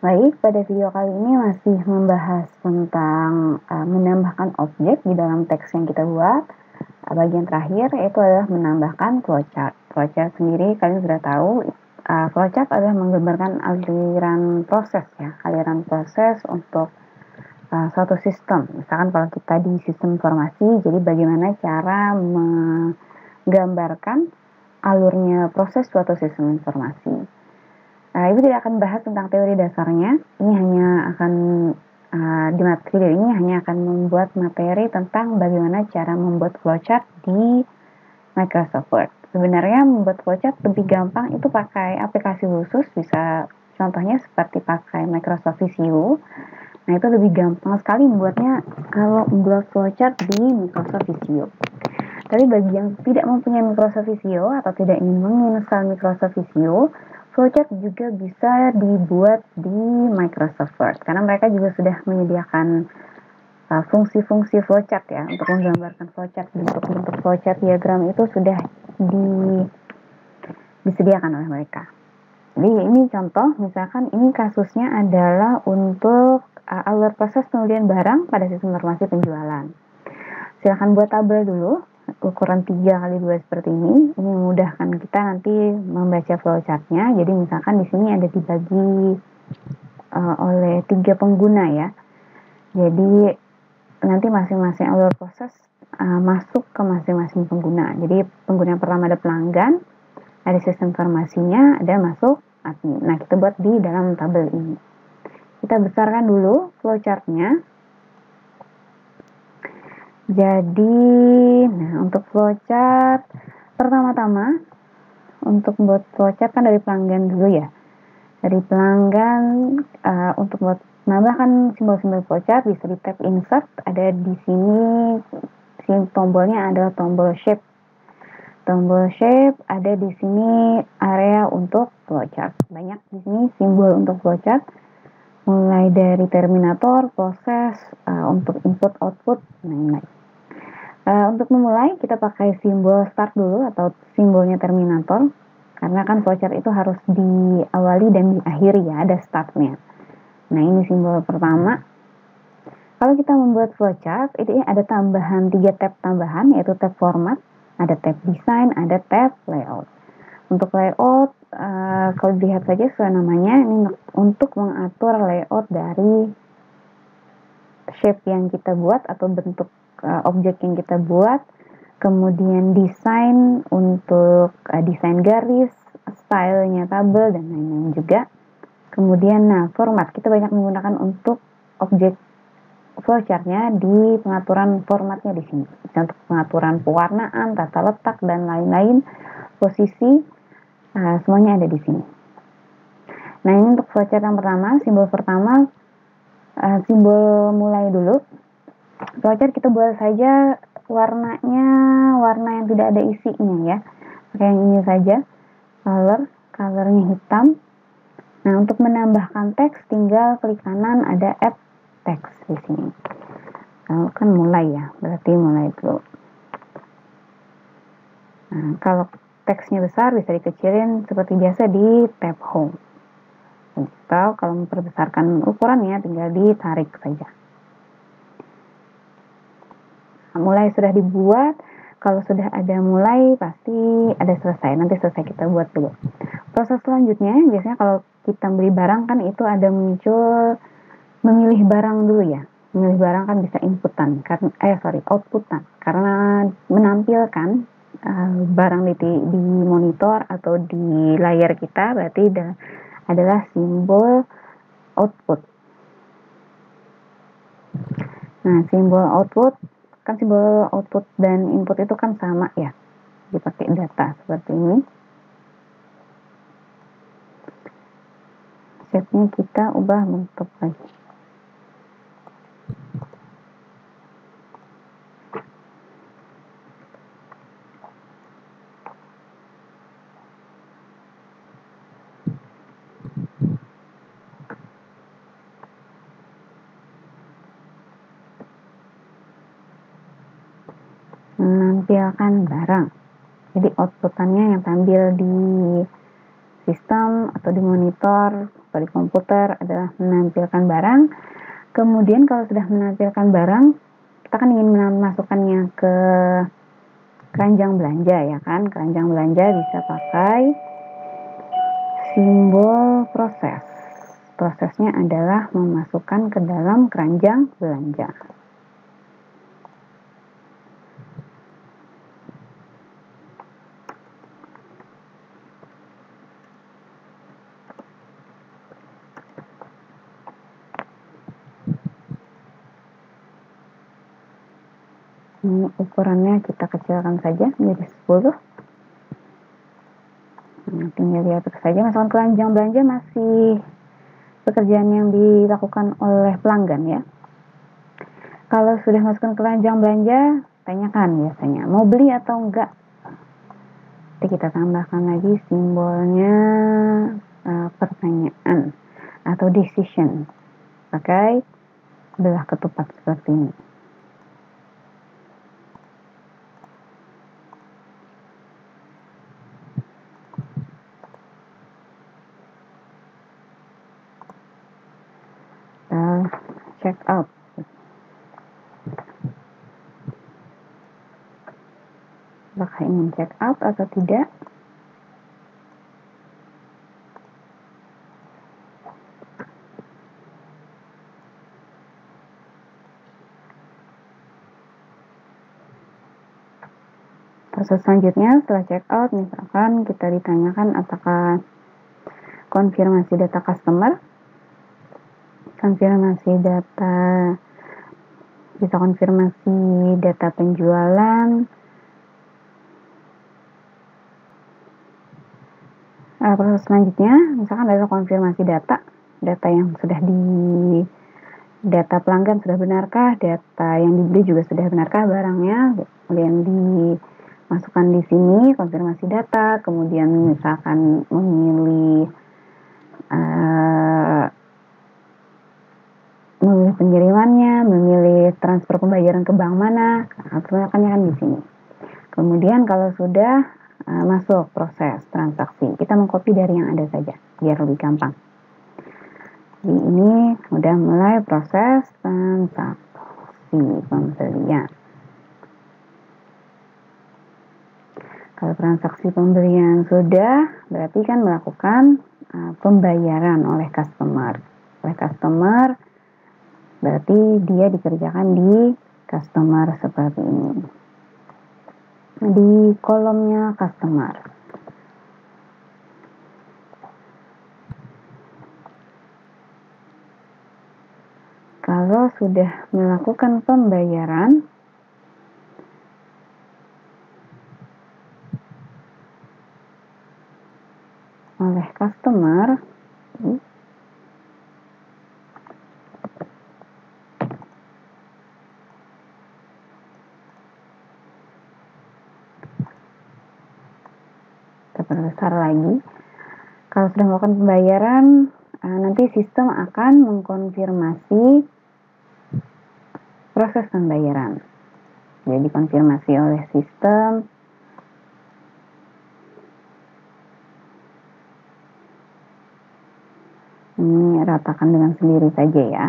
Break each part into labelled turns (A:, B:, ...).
A: Baik, pada video kali ini masih membahas tentang menambahkan objek di dalam teks yang kita buat. Bagian terakhir yaitu adalah menambahkan flowchart. Flowchart sendiri kalian sudah tahu, flowchart adalah menggambarkan aliran proses ya, aliran proses untuk suatu sistem. Misalkan kalau kita di sistem informasi, jadi bagaimana cara menggambarkan alurnya proses suatu sistem informasi. Ibu tidak akan bahas tentang teori dasarnya. Ini hanya akan di video ini hanya akan membuat materi tentang bagaimana cara membuat flowchart di Microsoft Word. Sebenarnya membuat flowchart lebih gampang itu pakai aplikasi khusus, bisa contohnya seperti pakai Microsoft Visio. Nah, itu lebih gampang sekali membuatnya kalau membuat flowchart di Microsoft Visio. Tapi bagi yang tidak mempunyai Microsoft Visio atau tidak ingin menginstal Microsoft Visio, flowchart juga bisa dibuat di Microsoft Word karena mereka juga sudah menyediakan fungsi-fungsi flowchart ya, untuk menggambarkan flowchart, bentuk-bentuk flowchart diagram itu sudah disediakan oleh mereka. Jadi ini contoh, misalkan ini kasusnya adalah untuk alur proses pembelian barang pada sistem informasi penjualan. Silahkan buat tabel dulu, ukuran 3x2 seperti ini. Ini memudahkan kita nanti membaca flowchartnya. Jadi misalkan di sini ada dibagi oleh 3 pengguna ya. Jadi nanti masing-masing alur proses masuk ke masing-masing pengguna. Jadi pengguna yang pertama ada pelanggan, ada sistem informasinya, ada masuk admin. Nah, kita buat di dalam tabel ini. Kita besarkan dulu flowchartnya. Jadi, nah untuk flowchart pertama-tama untuk buat flowchart kan dari pelanggan dulu ya. Dari pelanggan untuk buat menambahkan simbol-simbol flowchart bisa di tab insert, ada di sini tombolnya adalah tombol shape. Tombol shape ada di sini area untuk flowchart. Banyak di sini simbol untuk flowchart. Mulai dari terminator, proses, untuk input output, lain-lain. Untuk memulai kita pakai simbol start dulu atau simbolnya terminator, karena kan flowchart itu harus diawali dan diakhiri ya, ada startnya. Nah, ini simbol pertama. Kalau kita membuat flowchart, itu ada tambahan 3 tab tambahan, yaitu tab format, ada tab design, ada tab layout. Untuk layout, kalau dilihat saja sesuai namanya, ini untuk mengatur layout dari shape yang kita buat atau bentuk objek yang kita buat. Kemudian desain untuk desain garis, stylenya tabel, dan lain-lain juga. Kemudian, format. Kita banyak menggunakan untuk objek flowchartnya di pengaturan formatnya di sini. Untuk pengaturan pewarnaan, tata letak, dan lain-lain, posisi, semuanya ada di sini. Nah, ini untuk flowchart yang pertama, simbol pertama, simbol mulai dulu. Flowchart kita buat saja warnanya, warna yang tidak ada isinya ya. Pakai yang ini saja, colornya hitam. Nah, untuk menambahkan teks, tinggal klik kanan ada add text di sini. Kalau kan mulai ya, berarti mulai dulu. Nah, kalau teksnya besar bisa dikecilin seperti biasa di tab home. Atau kalau memperbesarkan ukurannya tinggal ditarik saja. Nah, mulai sudah dibuat. Kalau sudah ada mulai pasti ada selesai. Nanti selesai kita buat dulu. Proses selanjutnya biasanya kalau kita beli barang kan itu ada muncul memilih barang dulu ya. Memilih barang kan bisa inputan, outputan. Karena menampilkan barang di monitor atau di layar kita berarti adalah simbol output. Nah, simbol output kan simbol output dan input itu kan sama ya, dipakai data seperti ini. Shape-nya kita ubah bentuk lagi. Menampilkan barang. Jadi outputannya yang tampil di sistem atau di monitor atau di komputer adalah menampilkan barang. Kemudian kalau sudah menampilkan barang, kita kan ingin memasukkannya ke keranjang belanja ya kan. Keranjang belanja bisa pakai simbol proses. Prosesnya adalah memasukkan ke dalam keranjang belanja. Ini ukurannya kita kecilkan saja menjadi 10. Tinggal diatur saja. Masukkan keranjang belanja masih pekerjaan yang dilakukan oleh pelanggan ya. Kalau sudah masukkan keranjang belanja, tanyakan biasanya mau beli atau enggak. Nanti kita tambahkan lagi simbolnya pertanyaan atau decision pakai belah ketupat seperti ini. Check out. Apakah ingin check out atau tidak? Proses selanjutnya setelah check out, misalkan kita ditanyakan apakah konfirmasi data customer, konfirmasi data, bisa konfirmasi data penjualan, proses selanjutnya misalkan adalah konfirmasi data yang sudah data pelanggan sudah benarkah, data yang dibeli juga sudah benarkah barangnya, kemudian dimasukkan di sini konfirmasi data, kemudian misalkan memilih pengirimannya, memilih transfer pembayaran ke bank mana, kebanyakannya kan di sini. Kemudian kalau sudah masuk proses transaksi, kita mengcopy dari yang ada saja biar lebih gampang. Jadi ini sudah mulai proses transaksi pembelian. Kalau transaksi pembelian sudah, berarti kan melakukan pembayaran oleh customer. Oleh customer berarti dia dikerjakan di customer seperti ini. Di kolomnya customer. Kalau sudah melakukan pembayaran, oleh customer, kita perbesar lagi. Kalau sudah melakukan pembayaran, nanti sistem akan mengkonfirmasi proses pembayaran. Jadi konfirmasi oleh sistem. Ini ratakan dengan sendiri saja ya.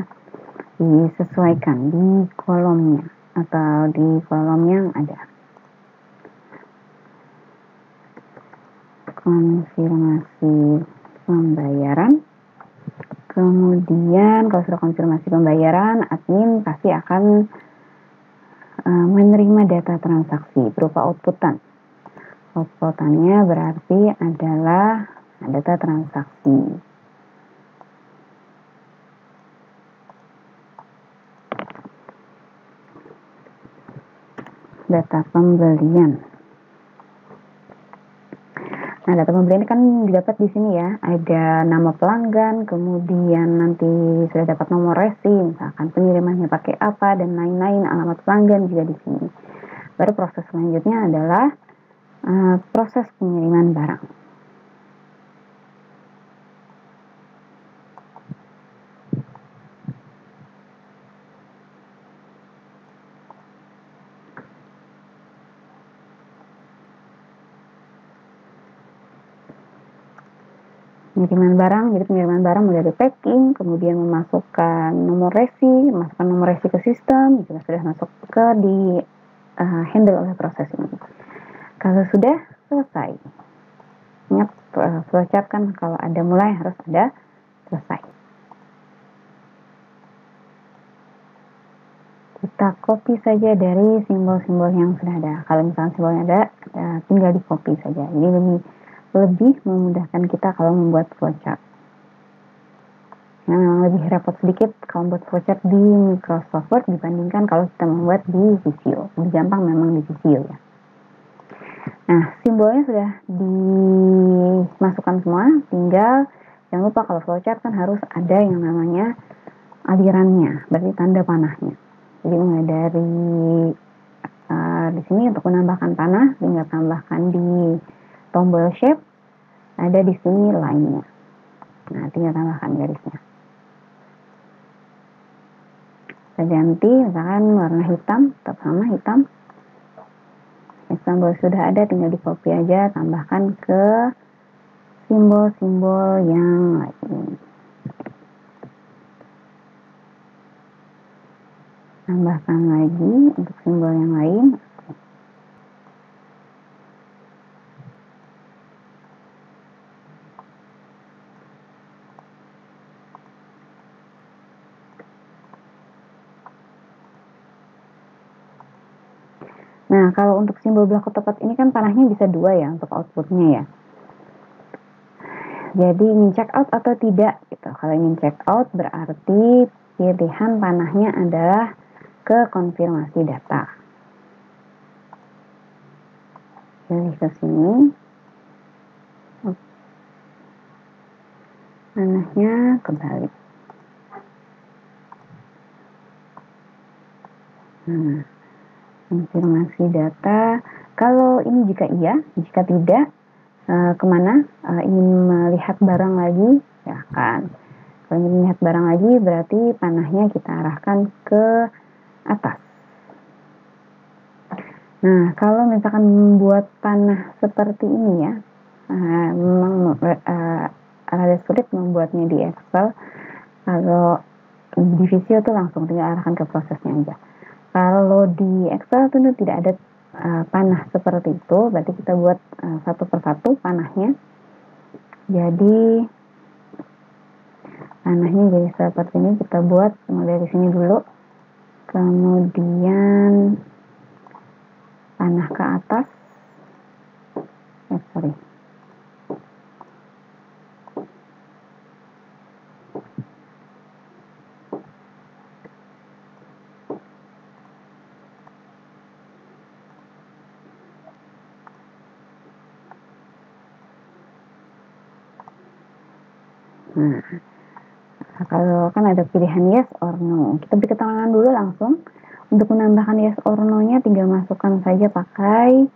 A: Disesuaikan di kolomnya atau di kolom yang ada. Konfirmasi pembayaran. Kemudian kalau sudah konfirmasi pembayaran, admin pasti akan menerima data transaksi berupa outputan. Outputannya berarti adalah data transaksi. Data pembelian. Nah, data pembelian kan didapat di sini ya. Ada nama pelanggan, kemudian nanti sudah dapat nomor resi, misalkan pengirimannya pakai apa dan lain-lain, alamat pelanggan juga di sini. Baru proses selanjutnya adalah proses pengiriman barang. pengiriman barang. Jadi pengiriman barang mulai dari packing, kemudian memasukkan nomor resi ke sistem, juga sudah masuk ke handle oleh proses ini. Kalau sudah selesai, ingat flowchart kan kalau ada mulai harus ada selesai. Kita copy saja dari simbol-simbol yang sudah ada. Kalau misalnya simbolnya ada, tinggal di copy saja. Ini lebih memudahkan kita kalau membuat flowchart. Memang lebih repot sedikit kalau membuat flowchart di Microsoft Word dibandingkan kalau kita membuat di Visio. Lebih gampang memang di Visio ya. Nah, simbolnya sudah dimasukkan semua, tinggal jangan lupa kalau flowchart kan harus ada yang namanya alirannya, berarti tanda panahnya. Jadi mulai dari di sini untuk menambahkan panah, tinggal tambahkan di tombol shape, ada di sini line-nya. Nah, tinggal tambahkan garisnya. Kita ganti, misalkan warna hitam, tetap sama hitam. Simbol sudah ada, tinggal di copy aja, tambahkan ke simbol-simbol yang lain. Tambahkan lagi untuk simbol yang lain. Nah, kalau untuk simbol berlaku tepat ini kan panahnya bisa 2 ya untuk outputnya ya. Jadi ingin check out atau tidak gitu. Kalau ingin check out berarti pilihan panahnya adalah ke konfirmasi data. Pilih ke sini. Panahnya kebalik. Nah, konfirmasi data. Kalau ini jika iya, jika tidak, kemana? Ingin melihat barang lagi, silakan. Kalau ingin melihat barang lagi, berarti panahnya kita arahkan ke atas. Nah, kalau misalkan membuat panah seperti ini ya, memang rada sulit membuatnya di Excel. Kalau di Visio tuh langsung tinggal arahkan ke prosesnya aja. Kalau di Excel tuh tidak ada panah seperti itu, berarti kita buat satu persatu panahnya. Jadi panahnya jadi seperti ini, kita buat mulai dari sini dulu, kemudian panah ke atas. Nah, kalau kan ada pilihan yes or no, kita beri keterangan dulu langsung. Untuk menambahkan yes or no-nya tinggal masukkan saja pakai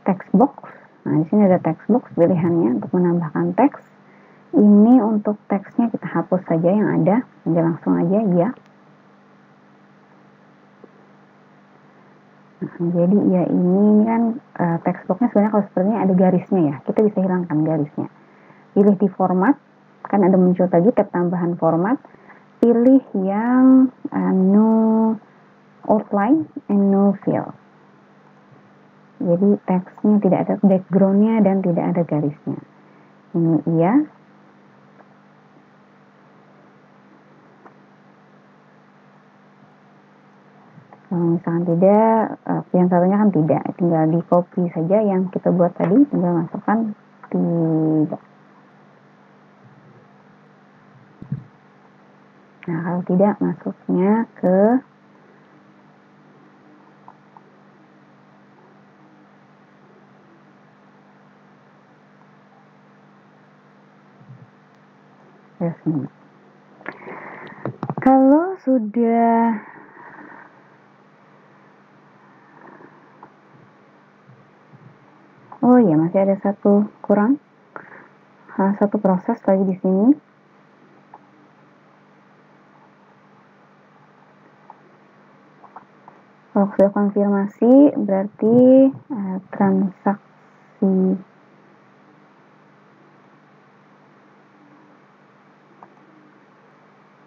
A: text box. Nah, di sini ada text box pilihannya untuk menambahkan teks. Ini untuk teksnya kita hapus saja yang ada, jadi langsung aja ya. Nah, jadi ya ini kan text boxnya sebenarnya kalau seperti ini ada garisnya ya, kita bisa hilangkan garisnya. Pilih di format, kan ada muncul tadi tab tambahan format, pilih yang no outline and no fill. Jadi teksnya tidak ada backgroundnya dan tidak ada garisnya. Ini iya. Kalau misalkan tidak, yang satunya kan tidak, tinggal di copy saja yang kita buat tadi, tinggal masukkan tidak. Nah, kalau tidak, masuknya ke sini. Kalau sudah oh ya, masih ada satu kurang, satu proses lagi di sini. Kalau sudah konfirmasi berarti transaksi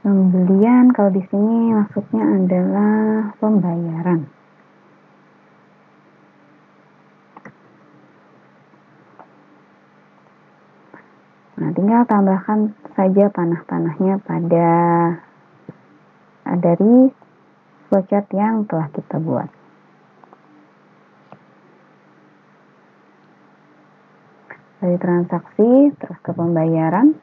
A: Pembelian, kalau di sini maksudnya adalah pembayaran. Nah, tinggal tambahkan saja panah-panahnya pada dari flowchart yang telah kita buat. Dari transaksi, terus ke pembayaran.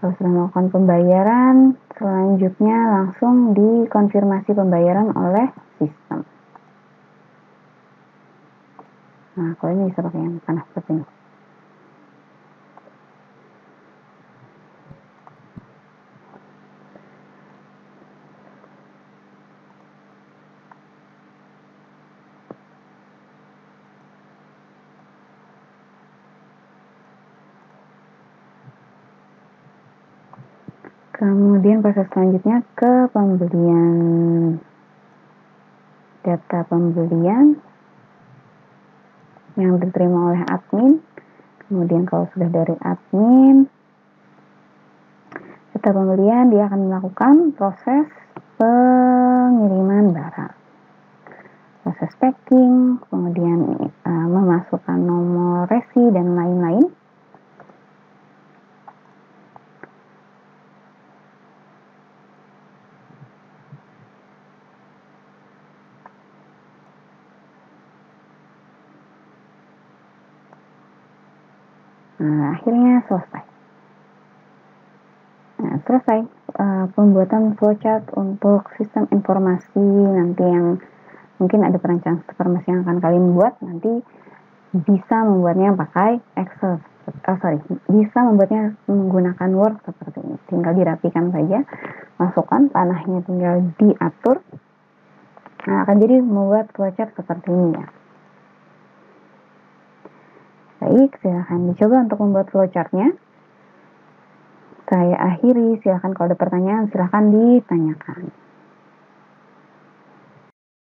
A: Kalau sudah melakukan pembayaran, selanjutnya langsung dikonfirmasi pembayaran oleh sistem. Nah, kalau ini bisa pakai yang panah seperti ini. Kemudian proses selanjutnya ke pembelian. Data pembelian yang diterima oleh admin. Kemudian kalau sudah dari admin, data pembelian dia akan melakukan proses pengiriman barang. Proses packing, kemudian memasukkan nomor resi dan lain-lain. Nah, akhirnya selesai. Nah, selesai pembuatan flowchart untuk sistem informasi nanti yang mungkin ada perencanaan informasi yang akan kalian buat, nanti bisa membuatnya pakai Excel. Bisa membuatnya menggunakan Word seperti ini. Tinggal dirapikan saja, masukkan panahnya, tinggal diatur. Nah, akan jadi membuat flowchart seperti ini ya. Baik, silahkan dicoba untuk membuat flowchartnya. Saya akhiri, silahkan kalau ada pertanyaan silahkan ditanyakan.